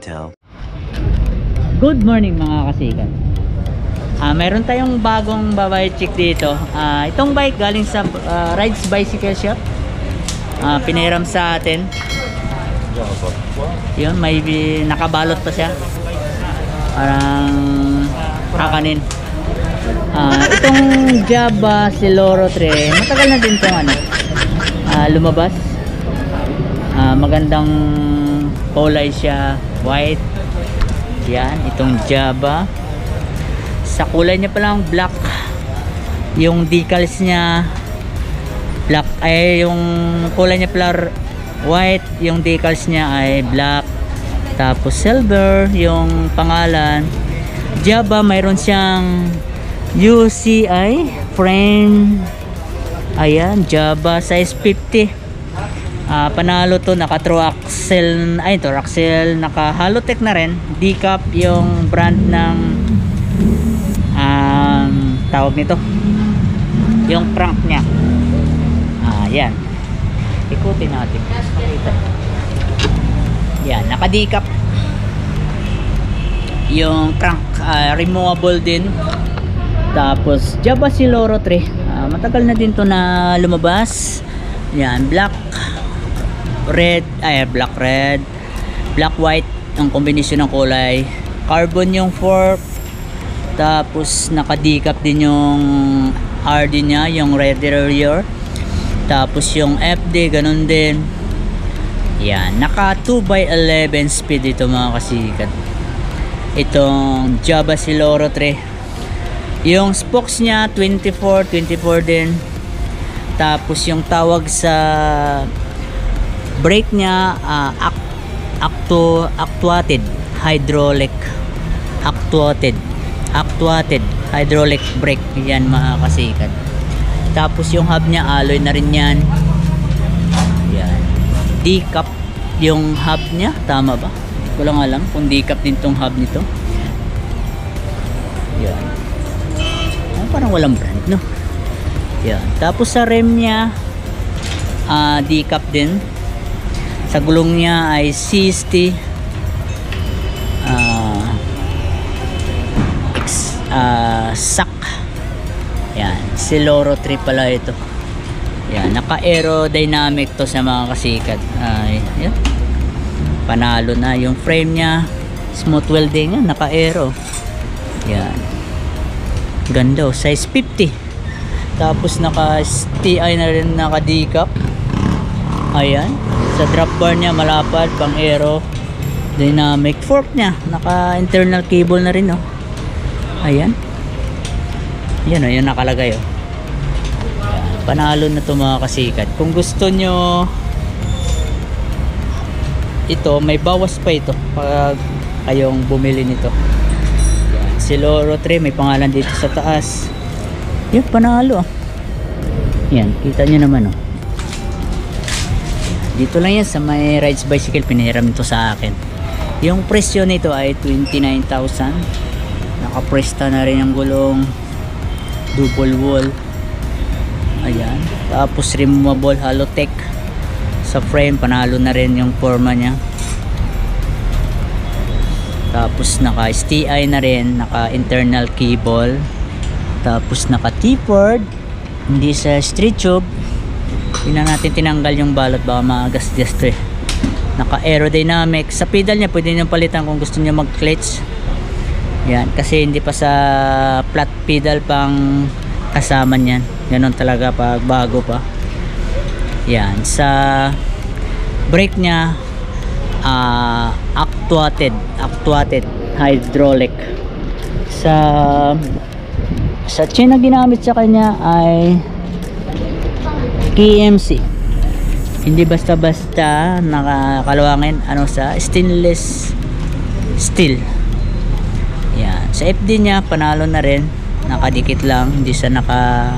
later. Good morning mga kasigan. Meron tayong bagong babae chick dito. Itong bike galing sa Rides Bicycle Shop. Pinahiram sa atin. Yun, may nakabalot pa siya. Parang kakanin. Itong Java Siloro 3, matagal na din itong lumabas. Magandang kulay siya, white. Yan, itong Java. Sa kulay niya palang black. Yung decals niya black, ay yung kulay niya pala white, yung decals niya ay black. Tapos silver yung pangalan. Java, mayroon siyang UCI frame. Ayan, Java size 50. Panalo to, naka true axle, ay to axle, naka Halotech na rin, decap yung brand ng tawag nito, yung crank nya. Yan, ikutin natin. Yan, naka decap yung crank, removable din. Tapos Java Siloro 3, matagal na din to na lumabas. Yan, black red, black red, black white ang kombinasyon ng kulay. Carbon yung fork. Tapos naka-decap din yung RD nya, yung rear. Tapos yung FD ganun din. Yan, naka 2x11 speed ito mga kasikat. Itong Java Siloro 3. Yung spokes nya 24 din. Tapos yung tawag sa brake nya actuated hydraulic hydraulic brake. Yan mga kasikat. Tapos yung hub nya alloy na rin yan. Yan, decap yung hub nya, tama ba? Hindi ko lang alam kung decap din tong hub nito. Yan, parang walang brand, no? Yan. Tapos sa rim nya decap din. Sa gulong niya ay CST SAC. Yan, Siloro 3 pala ito. Yan, naka aerodynamic to sa mga kasikat. Yan, panalo na yung frame nya, smooth welding, naka aero. Yan, ganda, size 50. Tapos naka TI na rin, naka decap. Ayan, sa drop bar nya malapad, pang aero dynamic. Fork nya naka internal cable na rin, oh. Ayan, yan, oh, yan nakalagay, oh. Ayan, panalo na to mga kasikat. Kung gusto nyo ito, may bawas pa ito pag kayong bumili nito. Ayan, Siloro 3, may pangalan dito sa taas. Yan, panalo, oh. Yan, kita nyo naman, oh. Dito lang yan sa may Rides Bicycle, pinahiram ito sa akin. Yung presyo nito ay 29,000. Nakapresta na rin yung gulong, double wall. Ayan, tapos removable Halotech sa frame, panalo na rin yung forma nya. Tapos naka STI na rin, naka internal cable. Tapos naka T-Ford, hindi sa street tube. Hindi na natin tinanggal yung balot, baka maagas-gas to, eh. Naka aerodynamic. Sa pedal nya pwede nyo palitan kung gusto nyo mag clutch. Yan, kasi hindi pa sa flat pedal pang kasama nyan. Ganon talaga pag bago pa. Yan, sa brake nya actuated hydraulic. Sa chain na ginamit sa kanya ay KMC. Hindi basta-basta nakakalawangin, sa stainless steel. Yan, sa FD nya panalo na rin, nakadikit lang, hindi sa naka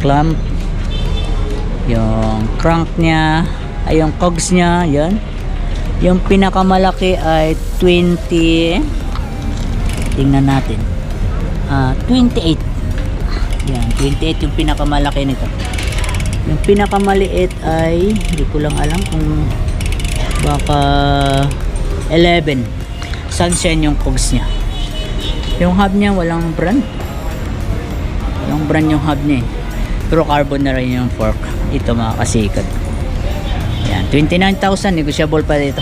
clamp. Yung crank nya ay yung cogs nya, yan. Yung pinakamalaki ay 20, tingnan natin, 28. Yan, 28 yung pinakamalaki nito. Yung pinakamaliit ay hindi ko lang alam kung baka 11. Sunshine yung cogs niya. Yung hub niya walang brand. Walang brand yung hub niya eh. Pero carbon na rin yung fork. Ito mga kasikat. Yan, 29,000, negotiable pa dito.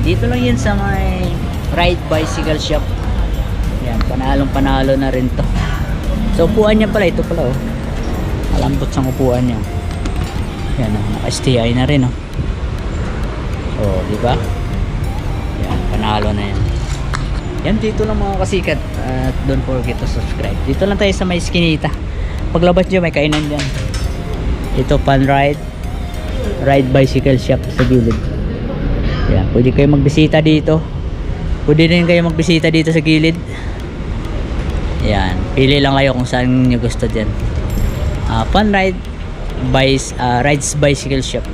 Dito lang yan sa may Ride Bicycle Shop. Yan, panalo na rin to. So upuan niya pala, ito pala oh. Malambot sa upuan niya. Yan oh, naka-STI na rin oh. Oh, di ba? Yan, panalo na yan. Yan, dito lang mga kasikat. At don't forget to subscribe. Dito lang tayo sa may Eskinita. Paglabas nyo, may kainan dyan. Ito, Ride Bicycle Shop sa gilid. Yan, pwede kayo magbisita dito. Pwede rin kayo magbisita dito sa gilid. Yan, pili lang kayo kung saan nyo gusto dyan. Rides Bicycle Shop.